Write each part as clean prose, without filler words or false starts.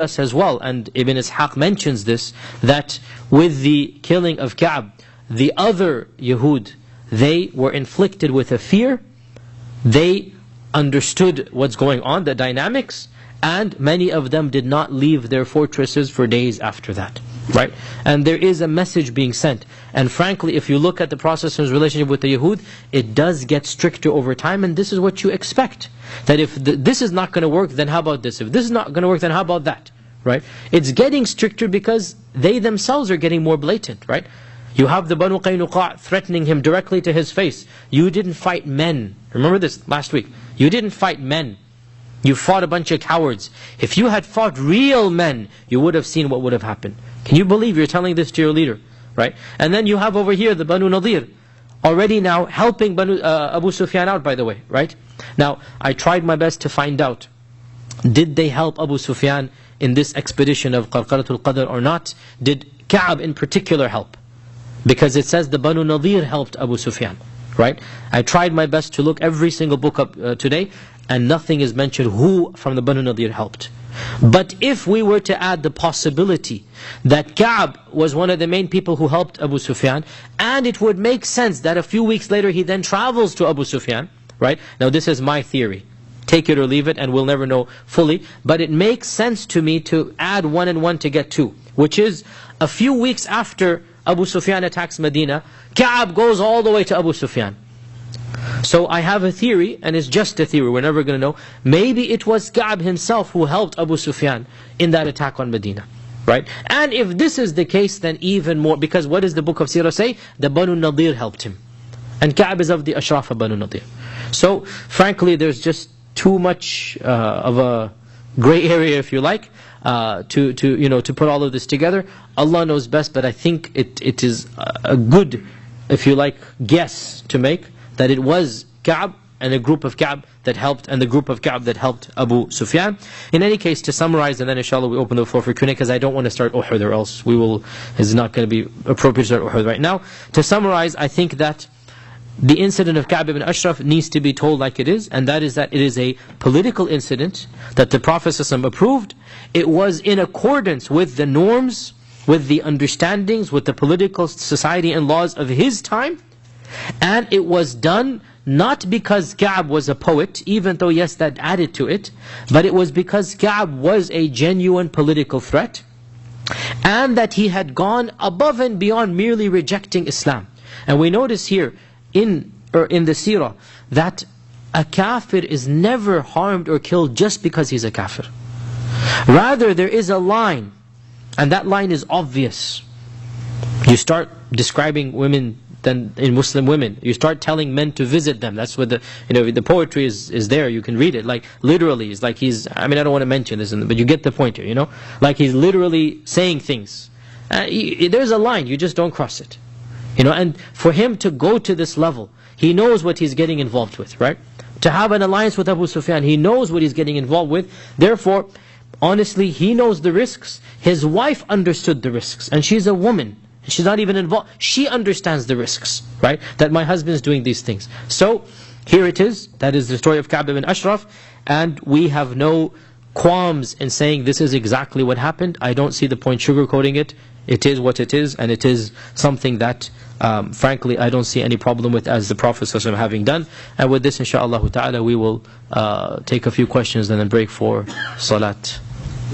us as well, and Ibn Ishaq mentions this, that with the killing of Ka'b, the other Yahud, they were inflicted with a fear, they understood what's going on, the dynamics, and many of them did not leave their fortresses for days after that. Right? And there is a message being sent. And frankly, if you look at the Prophet's relationship with the Yahud, it does get stricter over time, and this is what you expect. That if this is not going to work, then how about this? If this is not going to work, then how about that? Right? It's getting stricter because they themselves are getting more blatant, right? You have the Banu Qaynuqa threatening him directly to his face. You didn't fight men. Remember this last week. You didn't fight men. You fought a bunch of cowards. If you had fought real men, you would have seen what would have happened. Can you believe you're telling this to your leader? Right? And then you have over here the Banu Nadir, already now helping Abu Sufyan out, by the way. Right? Now, I tried my best to find out, did they help Abu Sufyan in this expedition of Qarqaratul Qadr or not? Did Ka'b in particular help? Because it says the Banu Nadir helped Abu Sufyan. Right? I tried my best to look every single book up today, and nothing is mentioned who from the Banu Nadir helped. But if we were to add the possibility that Ka'b was one of the main people who helped Abu Sufyan, and it would make sense that a few weeks later he then travels to Abu Sufyan, right? Now this is my theory. Take it or leave it, and we'll never know fully. But it makes sense to me to add 1 and 1 to get 2, which is a few weeks after Abu Sufyan attacks Medina, Ka'b goes all the way to Abu Sufyan. So I have a theory, and it's just a theory, we're never going to know. Maybe it was Ka'b himself who helped Abu Sufyan in that attack on Medina. Right? And if this is the case, then even more, because what does the book of Sirah say? The Banu Nadir helped him. And Ka'b is of the Ashraf of Banu Nadir. So, frankly, there's just too much of a gray area, if you like, to put all of this together. Allah knows best, but I think it is a good, if you like, guess to make, that it was Ka'b and a group of Ka'b that helped, and the group of Ka'b that helped Abu Sufyan. In any case, to summarize, and then inshallah we open the floor for Q&A, because I don't want to start Uhud, or else it's not going to be appropriate to start Uhud right now. To summarize, I think that the incident of Ka'b ibn Ashraf needs to be told like it is, and that is that it is a political incident that the Prophet ﷺ approved. It was in accordance with the norms, with the understandings, with the political society and laws of his time. And it was done not because Ka'b was a poet, even though yes, that added to it, but it was because Ka'b was a genuine political threat, and that he had gone above and beyond merely rejecting Islam. And we notice here in the seerah that a kafir is never harmed or killed just because he's a kafir. Rather, there is a line, and that line is obvious. You start describing women, then in Muslim women, you start telling men to visit them. That's what the poetry is there. You can read it. Like literally, it's like I don't want to mention this, but you get the point here. Like he's literally saying things. There's a line, you just don't cross it. And for him to go to this level, he knows what he's getting involved with, right? To have an alliance with Abu Sufyan, he knows what he's getting involved with. Therefore, honestly, he knows the risks. His wife understood the risks, and she's a woman. She's not even involved. She understands the risks, right? That my husband's doing these things. So, here it is. That is the story of Ka'b ibn Ashraf. And we have no qualms in saying this is exactly what happened. I don't see the point sugarcoating it. It is what it is, and it is something that, frankly, I don't see any problem with, as the Prophet ﷺ having done. And with this, inshaAllah ta'ala, we will take a few questions and then break for Salat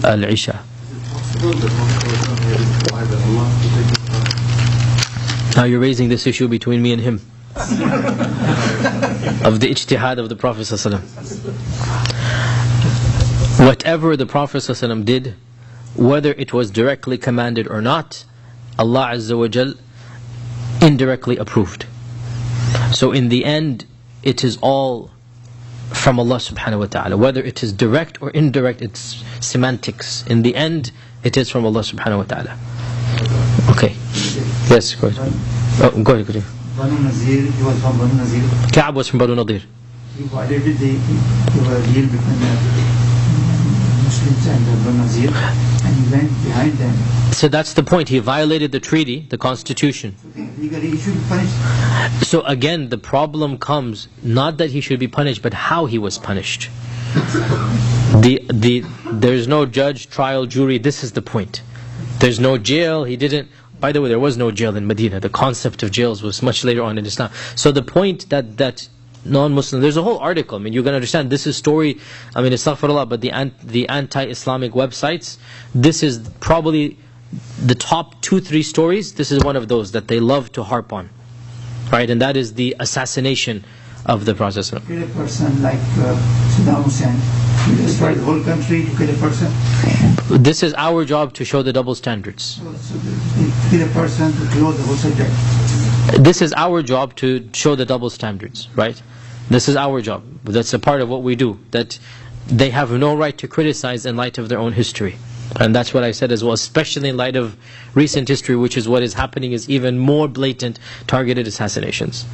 al-Isha. Now you're raising this issue between me and him of the ijtihad of the Prophet ﷺ. Whatever the Prophet ﷺ did, whether it was directly commanded or not, Allah Azza wa Jal indirectly approved. So in the end, it is all from Allah subhanahu wa ta'ala. Whether it is direct or indirect, it's semantics. In the end, it is from Allah subhanahu wa ta'ala. Okay. Yes, go ahead. Oh, go ahead. Banu Nazir, he was from Banu Nazir. Ka'b was from Banu Nadir. He violated the deal between the Muslims and the Banu Nazir, and he went behind them. So that's the point. He violated the treaty, the constitution. Legally, he should be punished. So again, the problem comes not that he should be punished, but how he was punished. There's no judge, trial, jury. This is the point. There's no jail. He didn't. By the way, there was no jail in Medina. The concept of jails was much later on in Islam. So the point that non-Muslim, there's a whole article. I mean, you're going to understand. This is story. I mean, astaghfirullah, but the anti-Islamic websites. This is probably the top 2-3 stories. This is one of those that they love to harp on, right? And that is the assassination of the Prophet. Kill a person like Saddam Hussein. You destroy the whole country to kill a person. This is our job to show the double standards. So kill a person to close the whole subject. This is our job to show the double standards, right? This is our job. That's a part of what we do. That they have no right to criticize in light of their own history. And that's what I said as well, especially in light of recent history, which is what is happening, is even more blatant targeted assassinations.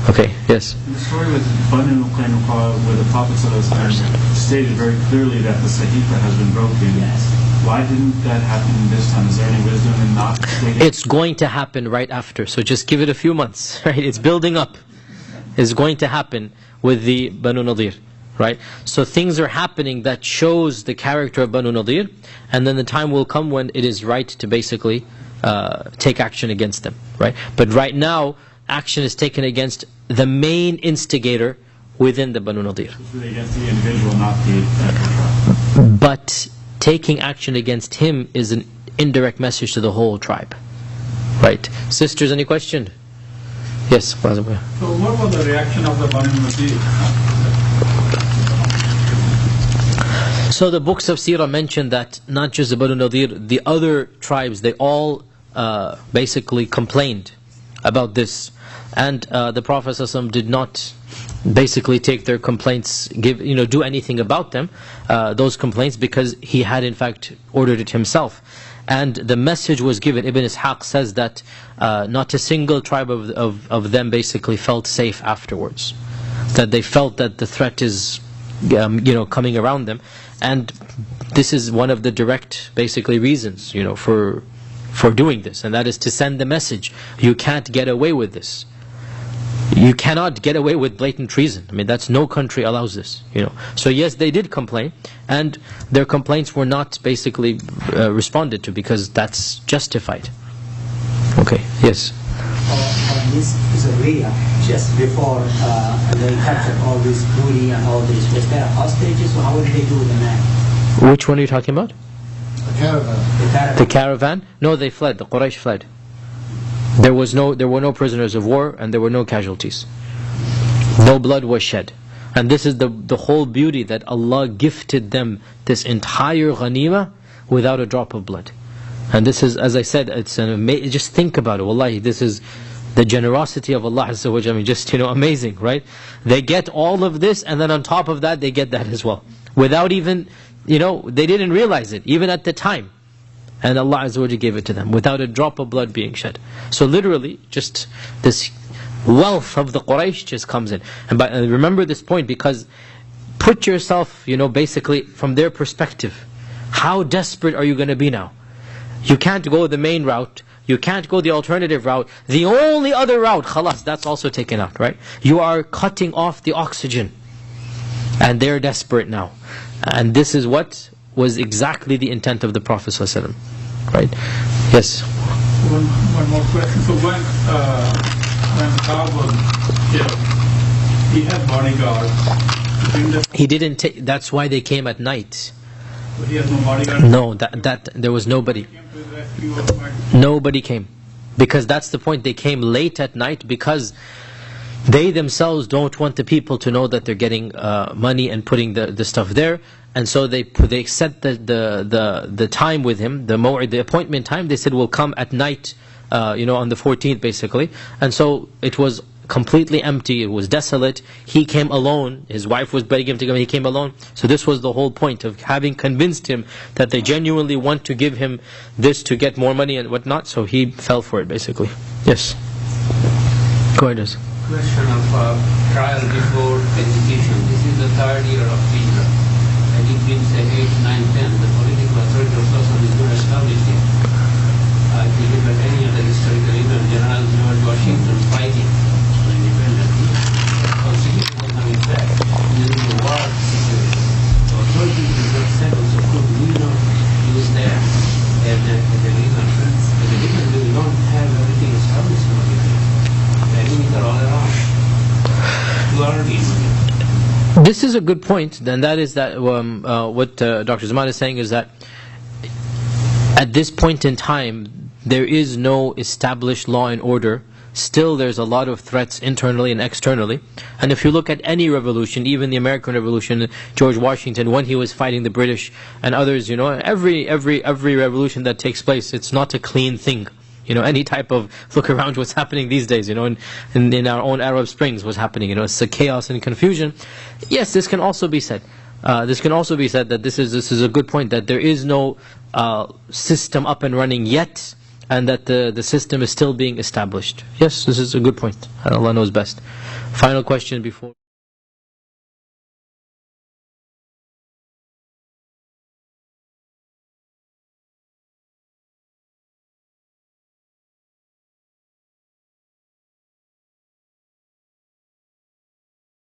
Okay, yes? The story with Banu Qaynuqa, where the Prophet ﷺ stated very clearly that the Sahifa has been broken. Yes. Why didn't that happen this time? Is there any wisdom in not waiting? It's going to happen right after, so just give it a few months, right? It's building up. It's going to happen with the Banu Nadir, right? So things are happening that shows the character of Banu Nadir, and then the time will come when it is right to basically take action against them, right? But right now, action is taken against the main instigator within the Banu Nadir. It's really against the individual, not the tribe. But taking action against him is an indirect message to the whole tribe, right? Sisters, any question? Yes, Qadhi. So what was the reaction of the Banu Nadir? So the books of Seerah mention that not just the Banu Nadir, the other tribes, they all basically complained about this. And the Prophet ﷺ did not basically take their complaints, do anything about them, those complaints, because he had in fact ordered it himself. And the message was given. Ibn Ishaq says that not a single tribe of them basically felt safe afterwards. That they felt that the threat is coming around them. And this is one of the direct basically reasons for doing this, and that is to send the message. You can't get away with this. You cannot get away with blatant treason. I mean, no country allows this. So yes, they did complain, and their complaints were not basically responded to, because that's justified. Okay, yes. On this area, just before they captured all this booty and all this, was there hostages, or how did they do the man? Which one are you talking about? The caravan. The caravan? No, they fled. The Quraysh fled. There were no prisoners of war, and there were no casualties. No blood was shed. And this is the whole beauty, that Allah gifted them this entire ghanima without a drop of blood. And this is, as I said, it's an amazing. Just think about it. Wallahi, this is the generosity of Allah Azza wa Jalla. I mean, just amazing, right? They get all of this, and then on top of that, they get that as well, without even, they didn't realize it even at the time. And Allah Azza wa Jalla gave it to them without a drop of blood being shed. So literally, just this wealth of the Quraysh just comes in. And remember this point, because put yourself, basically from their perspective. How desperate are you going to be now? You can't go the main route. You can't go the alternative route. The only other route, khalas, that's also taken out, right? You are cutting off the oxygen. And they're desperate now. And this is what was exactly the intent of the Prophet ﷺ, right? Yes? One more question. So when Ka'b was killed, he had bodyguards. He didn't take, that's why they came at night. But he has no bodyguard? No, there was nobody. Nobody came. Because that's the point. They came late at night, because they themselves don't want the people to know that they're getting money and putting the stuff there. And so they set the time with him, the appointment time. They said, we'll come at night, on the 14th basically. And so it was completely empty, it was desolate. He came alone, his wife was begging him to come, he came alone. So this was the whole point of having convinced him that they genuinely want to give him this to get more money and whatnot. So he fell for it basically. Yes? Go ahead. Question of trial before execution. This is the third year of Hijrah. And it means 8, 9, 10. The political authority of Islam is not established yet. If you look at any other historical event, General George Washington fighting for independence, constitution was not in fact. This is a war situation. The authority is This is a good point, and that is that what Dr. Zaman is saying is that at this point in time, there is no established law and order. Still, there's a lot of threats internally and externally. And if you look at any revolution, even the American Revolution, George Washington, when he was fighting the British and others, every revolution that takes place, it's not a clean thing. Any type of, look around what's happening these days, in our own Arab Springs, what's happening, it's a chaos and confusion. Yes, this can also be said. This can also be said that this is a good point, that there is no system up and running yet, and that the system is still being established. Yes, this is a good point. Allah knows best. Final question before...